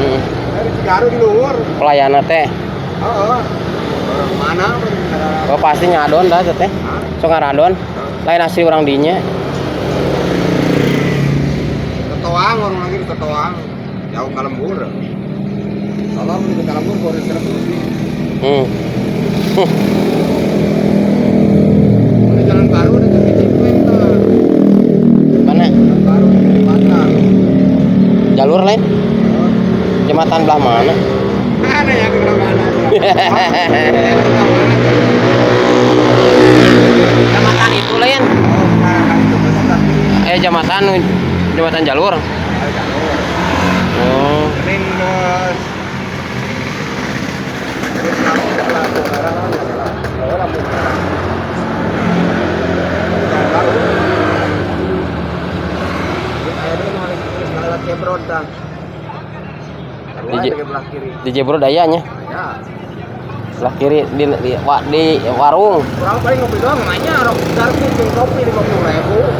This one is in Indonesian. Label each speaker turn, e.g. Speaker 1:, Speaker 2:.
Speaker 1: Dari Cigaru di luar.
Speaker 2: Pelayanan teh.
Speaker 1: Heeh. Mana?
Speaker 2: Oh pasti ngadon dah teh. Sok ngaradon. Lain asli orang dinya.
Speaker 1: Ketoang orang lagi di Ketoang. Jauh ka lembur. Kalau di ka lembur boleh serem. Di Jalan Baru ada Cipeng tuh.
Speaker 2: Mana?
Speaker 1: Jalan Baru di Jembatan.
Speaker 2: Jalur lain? Jembatan belah mana?
Speaker 1: Ada yang di mana?
Speaker 2: Jembatan itu lain. Jembatan jalur. Oh. Di Jebrod dayanya.
Speaker 1: Ya.
Speaker 2: Sebelah kiri di warung.
Speaker 1: Kurang paling ngopi doang namanya, rok kopi 50.000.